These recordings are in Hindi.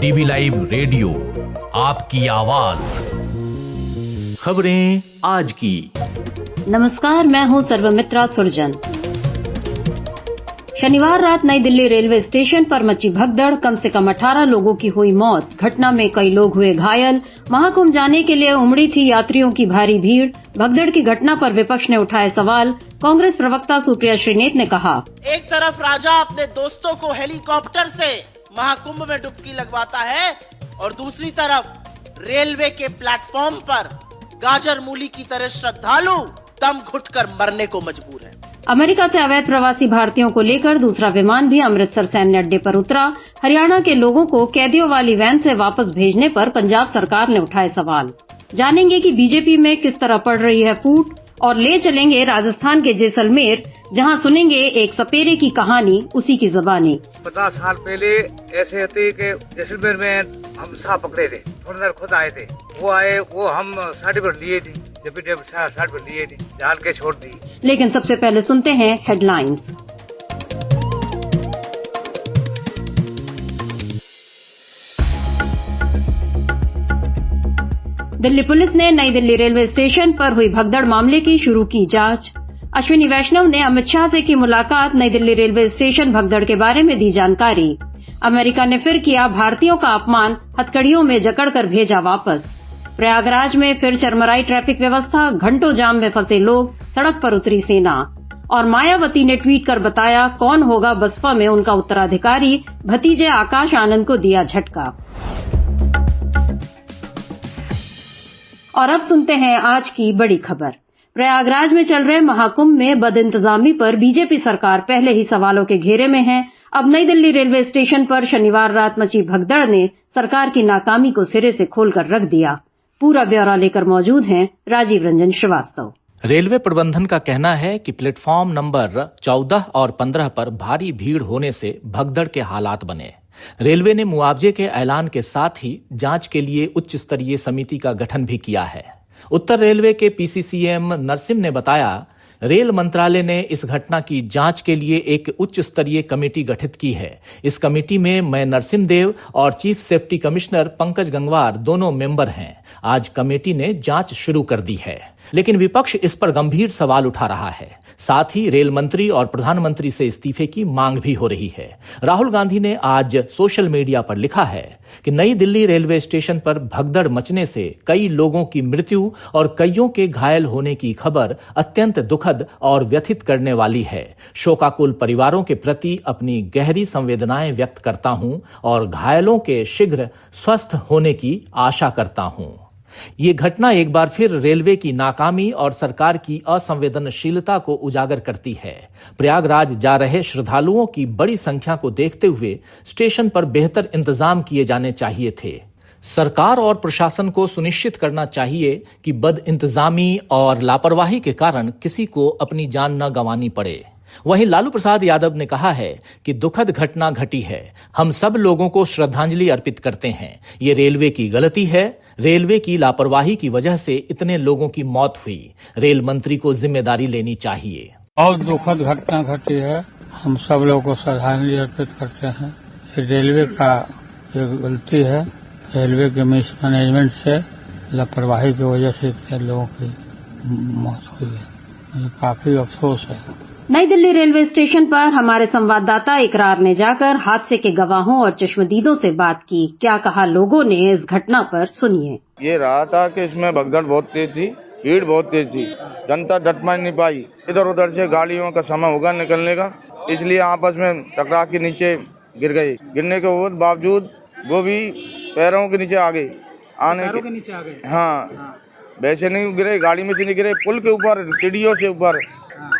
डीवी लाइव रेडियो, आपकी आवाज। खबरें आज की। नमस्कार, मैं हूं सर्वमित्रा सुरजन। शनिवार रात नई दिल्ली रेलवे स्टेशन पर मची भगदड़, कम से कम 18 लोगों की हुई मौत। घटना में कई लोग हुए घायल। महाकुंभ जाने के लिए उमड़ी थी यात्रियों की भारी भीड़। भगदड़ की घटना पर विपक्ष ने उठाए सवाल। कांग्रेस प्रवक्ता सुप्रिया श्रीनेत ने कहा, एक तरफ राजा अपने दोस्तों को हेलीकॉप्टर से महाकुंभ में डुबकी लगवाता है और दूसरी तरफ रेलवे के प्लेटफॉर्म पर गाजर मूली की तरह श्रद्धालु दम घुटकर मरने को मजबूर है। अमेरिका से अवैध प्रवासी भारतीयों को लेकर दूसरा विमान भी अमृतसर सैन्य अड्डे पर उतरा। हरियाणा के लोगों को कैदियों वाली वैन से वापस भेजने पर पंजाब सरकार ने उठाए सवाल। जानेंगे कि बीजेपी में किस तरह पड़ रही है फूट, और ले चलेंगे राजस्थान के जैसलमेर, जहां सुनेंगे एक सपेरे की कहानी उसी की जुबानी। 50 साल पहले ऐसे थे कि जैसलमेर में हम सांप पकड़े थे, थोड़ी देर खुद आए थे, वो हम सर्टिफिकेट लिए थे, जब भी सर्टिफिकेट लिए थे, जान के छोड़ दी। लेकिन सबसे पहले सुनते हैं हेडलाइंस। दिल्ली पुलिस ने नई दिल्ली रेलवे स्टेशन पर हुई भगदड़ मामले की शुरू की जांच। अश्विनी वैष्णव ने अमित शाह से की मुलाकात। नई दिल्ली रेलवे स्टेशन भगदड़ के बारे में दी जानकारी। अमेरिका ने फिर किया भारतीयों का अपमान, हथकड़ियों में जकड़कर भेजा वापस। प्रयागराज में फिर चरमराई ट्रैफिक व्यवस्था, घंटों जाम में फंसे लोग, सड़क पर उतरी सेना। और मायावती ने ट्वीट कर बताया कौन होगा बसपा में उनका उत्तराधिकारी। भतीजे आकाश आनंद को दिया झटका। और अब सुनते हैं आज की बड़ी खबर। प्रयागराज में चल रहे महाकुंभ में बदइंतजामी पर बीजेपी सरकार पहले ही सवालों के घेरे में है। अब नई दिल्ली रेलवे स्टेशन पर शनिवार रात मची भगदड़ ने सरकार की नाकामी को सिरे से खोलकर रख दिया। पूरा ब्यौरा लेकर मौजूद हैं राजीव रंजन श्रीवास्तव। रेलवे प्रबंधन का कहना है कि प्लेटफॉर्म नंबर 14 और 15 पर भारी भीड़ होने से भगदड़ के हालात बने। रेलवे ने मुआवजे के ऐलान के साथ ही जांच के लिए उच्च स्तरीय समिति का गठन भी किया है। उत्तर रेलवे के पीसीसीएम नरसिम ने बताया, रेल मंत्रालय ने इस घटना की जांच के लिए एक उच्च स्तरीय कमेटी गठित की है। इस कमेटी में मैं नरसिम देव और chief safety commissioner Pankaj Gangwar दोनों मेंबर हैं। आज कमेटी ने जांच शुरू कर दी है, लेकिन विपक्ष इस पर गंभीर सवाल उठा रहा है। साथ ही रेल मंत्री और प्रधानमंत्री से इस्तीफे की मांग भी हो रही है। राहुल गांधी ने आज सोशल मीडिया पर लिखा है कि नई दिल्ली रेलवे स्टेशन पर भगदड़ मचने से कई लोगों की मृत्यु और कईयों के घायल होने की खबर अत्यंत दुखद और व्यथित करने वाली है। शोकाकुल परिवारों के प्रति अपनी गहरी संवेदनाएं व्यक्त करता हूं और घायलों के शीघ्र स्वस्थ होने की आशा करता हूं। ये घटना एक बार फिर रेलवे की नाकामी और सरकार की असंवेदनशीलता को उजागर करती है। प्रयागराज जा रहे श्रद्धालुओं की बड़ी संख्या को देखते हुए स्टेशन पर बेहतर इंतजाम किए जाने चाहिए थे। सरकार और प्रशासन को सुनिश्चित करना चाहिए कि बदइंतजामी और लापरवाही के कारण किसी को अपनी जान न गंवानी पड़े। वहीं लालू प्रसाद यादव ने कहा है कि दुखद घटना घटी है, हम सब लोगों को श्रद्धांजलि अर्पित करते हैं। ये रेलवे की गलती है, रेलवे की लापरवाही की वजह से इतने लोगों की मौत हुई। रेल मंत्री को जिम्मेदारी लेनी चाहिए। बहुत दुखद घटना घटी है, हम सब लोगों को श्रद्धांजलि अर्पित करते हैं। रेलवे का ये गलती है, रेलवे के मिसमैनेजमेंट से, लापरवाही की वजह से इतने लोगों की मौत हुई है। काफी अफसोस है। नई दिल्ली रेलवे स्टेशन पर हमारे संवाददाता इकरार ने जाकर हादसे के गवाहों और चश्मदीदों से बात की। क्या कहा लोगों ने इस घटना पर, सुनिए। ये रहा था कि इसमें भगदड़ बहुत तेज थी, भीड़ बहुत तेज थी, जनता डट मान नहीं पाई। इधर उधर से गाड़ियों का समय होगा निकलने का, इसलिए आपस में टकरा के नीचे गिर गए। गिरने के बावजूद वो भी पैरों के नीचे आ गए, आने के नीचे आ गए। हाँ, वैसे नहीं गिरे, गाड़ी में से नहीं गिरे, पुल के ऊपर, सीढ़ियों से ऊपर,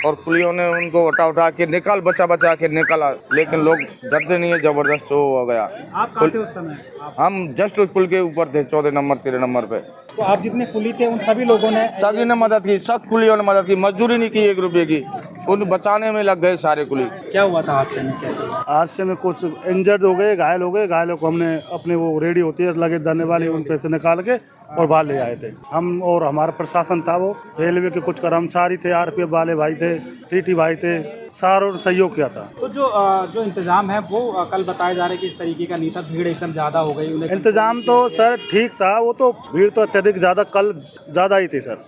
और पुलियों ने उनको उठा के बचा के निकाला। लेकिन लोग डरते नहीं है, जबरदस्त हो गया। आप कहाँ थे उस समय? हम जस्ट उस पुल के ऊपर थे, 14 नंबर 13 नंबर पे। तो आप जितने कुली थे उन सभी लोगों ने मदद की, सब कुलियों ने मदद की, मजदूरी नहीं की 1 रुपये की। उन बचाने में लग गए सारे कुली। क्या हुआ था हादसे में, कैसे हुआ? हादसे में कुछ इंजर्ड हो गए, घायल हो गए। घायलों को हमने अपने वो रेडी होती है लगे धरने वाली, उन पे से निकाल के और बाहर ले आए थे हम। और हमारा प्रशासन था, वो रेलवे के कुछ कर्मचारी थे, आरपीएफ वाले भाई थे, टीटी भाई थे, सारा सहयोग किया था। तो जो इंतजाम है वो कल बताया जा रहा है कि इस तरीके का नहीं था, भीड़ एकदम ज्यादा हो गई। इंतजाम तो सर ठीक था, वो तो भीड़ तो अत्यधिक ज्यादा, कल ज्यादा ही थी सर।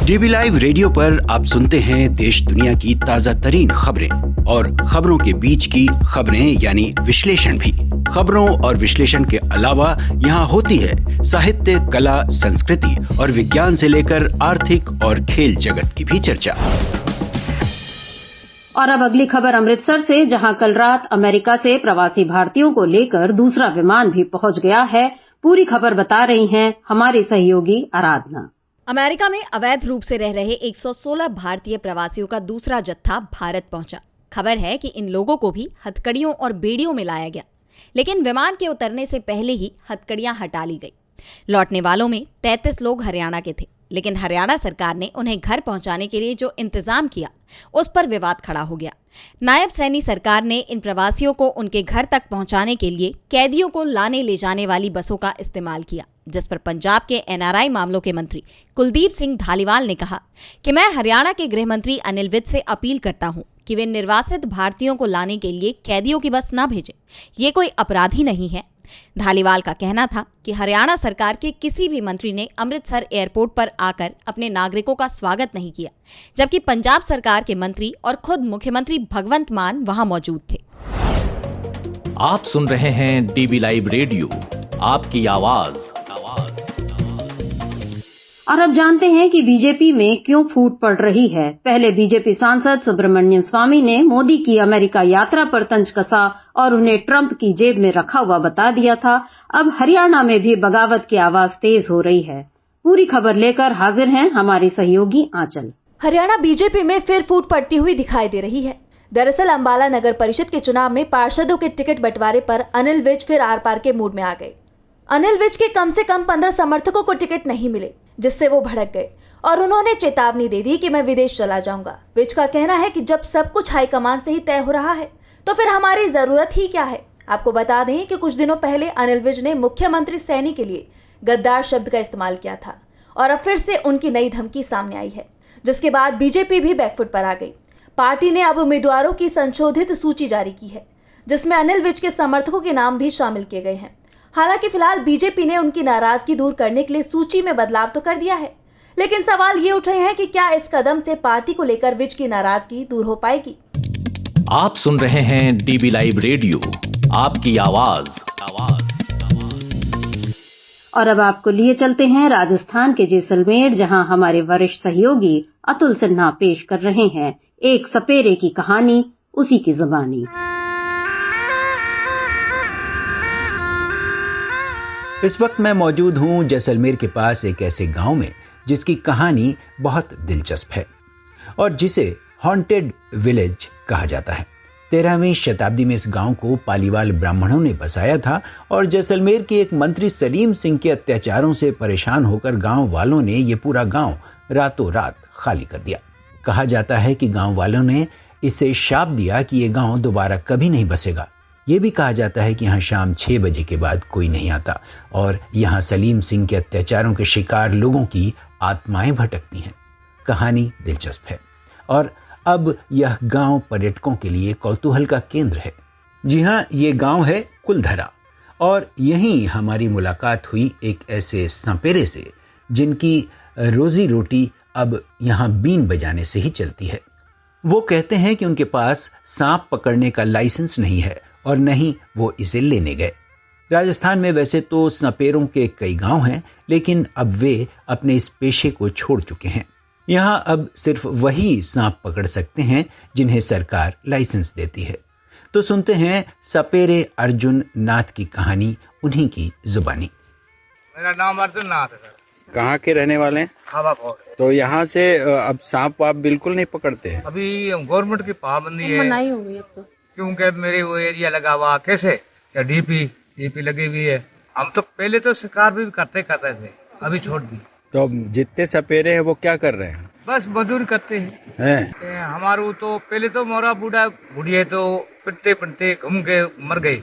डीबी लाइव रेडियो पर आप सुनते हैं देश दुनिया की ताजा तरीन खबरें और खबरों के बीच की खबरें यानी विश्लेषण भी। खबरों और विश्लेषण के अलावा यहाँ होती है साहित्य, कला, संस्कृति और विज्ञान से लेकर आर्थिक और खेल जगत की भी चर्चा। और अब अगली खबर अमृतसर से, जहां कल रात अमेरिका से प्रवासी भारतीयों को लेकर दूसरा विमान भी पहुंच गया है। पूरी खबर बता रही हैं हमारी सहयोगी आराधना। अमेरिका में अवैध रूप से रह रहे 116 भारतीय प्रवासियों का दूसरा जत्था भारत पहुंचा। खबर है कि इन लोगों को भी हथकड़ियों और बेड़ियों में लाया गया, लेकिन विमान के उतरने से पहले ही हथकड़ियां हटा ली गई। लौटने वालों में 33 लोग हरियाणा के थे, लेकिन हरियाणा सरकार ने उन्हें घर पहुंचाने के लिए जो इंतजाम किया उस पर विवाद खड़ा हो गया। नायब सैनी सरकार ने इन प्रवासियों को उनके घर तक पहुंचाने के लिए कैदियों को लाने ले जाने वाली बसों का इस्तेमाल किया, जिस पर पंजाब के एनआरआई मामलों के मंत्री कुलदीप सिंह धालीवाल ने कहा कि मैं हरियाणा के गृह मंत्री अनिल विज से अपील करता हूं कि वे निर्वासित भारतीयों को लाने के लिए कैदियों की बस न भेजें। ये कोई अपराधी नहीं है। धालीवाल का कहना था कि हरियाणा सरकार के किसी भी मंत्री ने अमृतसर एयरपोर्ट पर आकर अपने नागरिकों का स्वागत नहीं किया, जबकि पंजाब सरकार के मंत्री और खुद मुख्यमंत्री भगवंत मान वहां मौजूद थे। आप सुन रहे हैं डीबी लाइव रेडियो, आपकी आवाज। और अब जानते हैं कि बीजेपी में क्यों फूट पड़ रही है। पहले बीजेपी सांसद सुब्रमण्यम स्वामी ने मोदी की अमेरिका यात्रा पर तंज कसा और उन्हें ट्रंप की जेब में रखा हुआ बता दिया था। अब हरियाणा में भी बगावत की आवाज तेज हो रही है। पूरी खबर लेकर हाजिर हैं हमारी सहयोगी आंचल। हरियाणा बीजेपी में फिर फूट पड़ती हुई दिखाई दे रही है। दरअसल अंबाला नगर परिषद के चुनाव में पार्षदों के टिकट बंटवारे पर अनिल विज फिर आर पार के मूड में आ गए। अनिल विज के कम से कम 15 समर्थकों को टिकट नहीं मिले, जिससे वो भड़क गए और उन्होंने चेतावनी दे दी कि मैं विदेश चला जाऊंगा। विज का कहना है कि जब सब कुछ हाईकमान से ही तय हो रहा है तो फिर हमारी जरूरत ही क्या है। आपको बता दें कि कुछ दिनों पहले अनिल विज ने मुख्यमंत्री सैनी के लिए गद्दार शब्द का इस्तेमाल किया था और अब फिर से उनकी नई धमकी सामने आई है, जिसके बाद बीजेपी भी बैकफुट पर आ गई। पार्टी ने अब उम्मीदवारों की संशोधित सूची जारी की है, जिसमें अनिल विज के समर्थकों के नाम भी शामिल किए गए हैं। हालांकि फिलहाल बीजेपी ने उनकी नाराजगी दूर करने के लिए सूची में बदलाव तो कर दिया है, लेकिन सवाल ये उठ रहे हैं कि क्या इस कदम से पार्टी को लेकर विज की नाराजगी दूर हो पाएगी। आप सुन रहे हैं डीबी लाइव रेडियो, आपकी आवाज। और अब आपको लिए चलते हैं राजस्थान के जैसलमेर, जहां हमारे वरिष्ठ सहयोगी अतुल सिन्हा पेश कर रहे हैं एक सपेरे की कहानी, उसी की जुबानी। इस वक्त मैं मौजूद हूं जैसलमेर के पास एक ऐसे गांव में जिसकी कहानी बहुत दिलचस्प है और जिसे हॉन्टेड विलेज कहा जाता है। 13वीं शताब्दी में इस गांव को पालीवाल ब्राह्मणों ने बसाया था और जैसलमेर के एक मंत्री सलीम सिंह के अत्याचारों से परेशान होकर गांव वालों ने ये पूरा गांव रातों रात खाली कर दिया। कहा जाता है कि गांव वालों ने इसे शाप दिया कि ये गांव दोबारा कभी नहीं बसेगा। ये भी कहा जाता है कि यहाँ शाम 6 बजे के बाद कोई नहीं आता और यहाँ सलीम सिंह के अत्याचारों के शिकार लोगों की आत्माएं भटकती हैं। कहानी दिलचस्प है और अब यह गांव पर्यटकों के लिए कौतूहल का केंद्र है। जी हाँ, ये गांव है कुलधरा और यहीं हमारी मुलाकात हुई एक ऐसे सपेरे से जिनकी रोजी रोटी अब यहाँ बीन बजाने से ही चलती है। वो कहते हैं कि उनके पास सांप पकड़ने का लाइसेंस नहीं है और नहीं वो इसे लेने गए। राजस्थान में वैसे तो सपेरों के कई गांव हैं, लेकिन अब वे अपने इस पेशे को छोड़ चुके हैं। यहाँ अब सिर्फ वही सांप पकड़ सकते हैं जिन्हें सरकार लाइसेंस देती है। तो सुनते हैं सपेरे अर्जुन नाथ की कहानी, उन्हीं की जुबानी। मेरा नाम अर्जुन नाथ है सर। कहाँ के रहने वाले हैं? हवाफोड़। तो यहाँ से अब सांप आप बिल्कुल नहीं पकड़ते हैं? अभी गवर्नमेंट की पाबंदी है, मनाही हो गई अब तो, क्योंकि मेरे वो एरिया लगा हुआ कैसे या डीपी लगी हुई है। हम तो पहले तो शिकार भी करते थे, अभी छोड़ दी। तो जितने सपेरे हैं वो क्या कर रहे हैं? बस मजदूरी करते हैं। हमारू तो पहले तो मोरा बूढ़ा बूढ़िया तो पिटते पिटते घूम के मर गए।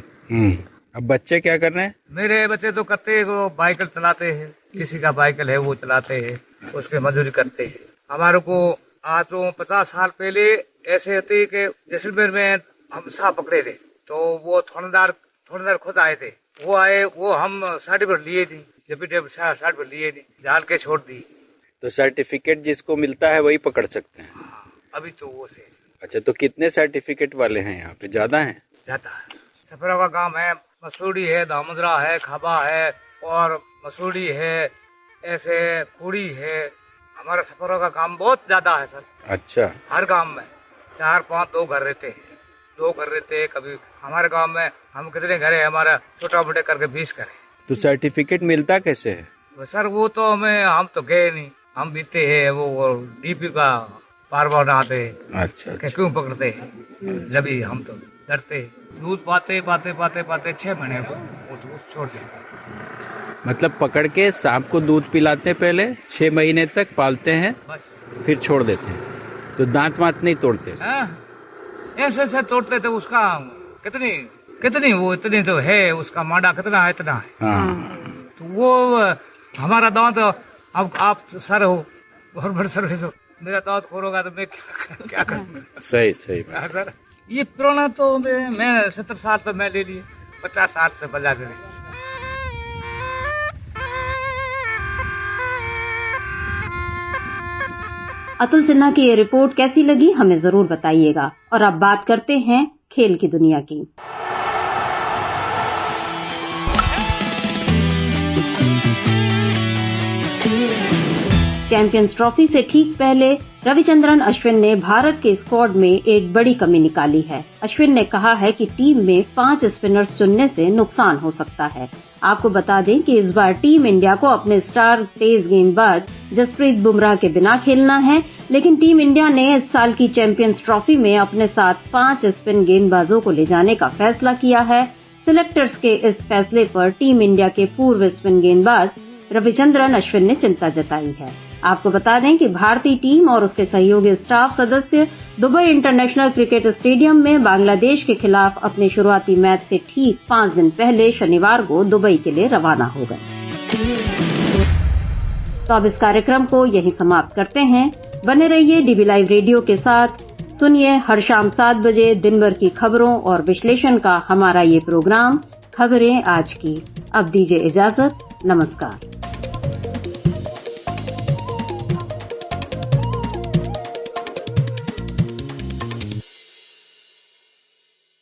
अब बच्चे क्या कर रहे हैं? मेरे बच्चे तो करते वो बाइकल चलाते हैं, किसी का बाइकल है वो चलाते हैं, उसके मजदूरी करते हैं। हमारे को आज तो 50 साल पहले ऐसे होते कि जैसलमेर में हम सांप पकड़े थे, तो वो थानेदार खुद आए थे। वो आए, वो हम सर्टिफिकेट लिए थी, सर्टिफिकेट लिए थी, जाल के छोड़ दी। तो सर्टिफिकेट जिसको मिलता है वही पकड़ सकते हैं? अभी तो वो से। अच्छा, तो कितने सर्टिफिकेट वाले हैं यहाँ पे? ज्यादा हैं? ज्यादा है। सफरों का काम है, मसूड़ी है, दामुद्रा है, खाबा है और मसूड़ी है, ऐसे कुड़ी है। हमारा सफरों का काम बहुत ज्यादा है सर। अच्छा। हर गांव में 4-5 घर रहते हैं, 2 घर रहते हैं। कभी हमारे गांव में हम कितने घर है, हमारा छोटा मोटे करके 20 घर है। तो सर्टिफिकेट मिलता कैसे है? सर वो तो हम तो गए नहीं, हम बीते हैं वो डीपी का पार आते हैं। अच्छा। क्यों पकड़ते हैं? जब हम तो डरते हैं। दूध पाते 6 महीने को वो छोड़ देते हैं। मतलब पकड़ के सांप को दूध पिलाते हैं, पहले 6 महीने तक पालते हैं, फिर छोड़ देते हैं। तो दांत वांत नहीं तोड़ते? ऐसे तोड़ते थे। उसका कितनी वो इतनी तो है, उसका मांडा कितना है, इतना है। तो वो हमारा दांत, अब आप सर हो, गवर्नमेंट सर्विस हो, मेरा दांत खोरोगा तो मैं क्या करूँगा? सही सर। ये पुराना तो मैं 70 साल तो मैं ले लिए, 50 साल से बजा दे। अतुल सिन्हा की ये रिपोर्ट कैसी लगी हमें जरूर बताइएगा। और अब बात करते हैं खेल की दुनिया की। चैंपियंस ट्रॉफी से ठीक पहले रविचंद्रन अश्विन ने भारत के स्क्वाड में एक बड़ी कमी निकाली है। अश्विन ने कहा है कि टीम में 5 स्पिनर्स चुनने से नुकसान हो सकता है। आपको बता दें कि इस बार टीम इंडिया को अपने स्टार तेज गेंदबाज जसप्रीत बुमराह के बिना खेलना है, लेकिन टीम इंडिया ने इस साल की चैंपियंस ट्रॉफी में अपने साथ 5 स्पिन गेंदबाजों को ले जाने का फैसला किया है। सिलेक्टर्स के इस फैसले पर टीम इंडिया के पूर्व स्पिन गेंदबाज रविचंद्रन अश्विन ने चिंता जताई है। आपको बता दें कि भारतीय टीम और उसके सहयोगी स्टाफ सदस्य दुबई इंटरनेशनल क्रिकेट स्टेडियम में बांग्लादेश के खिलाफ अपने शुरुआती मैच से ठीक 5 दिन पहले शनिवार को दुबई के लिए रवाना हो गए। तो अब इस कार्यक्रम को यहीं समाप्त करते हैं। बने रहिए डीबी लाइव रेडियो के साथ। सुनिए हर शाम 7 बजे दिन भर की खबरों और विश्लेषण का हमारा ये प्रोग्राम खबरें आज की। अब दीजिए इजाजत। नमस्कार।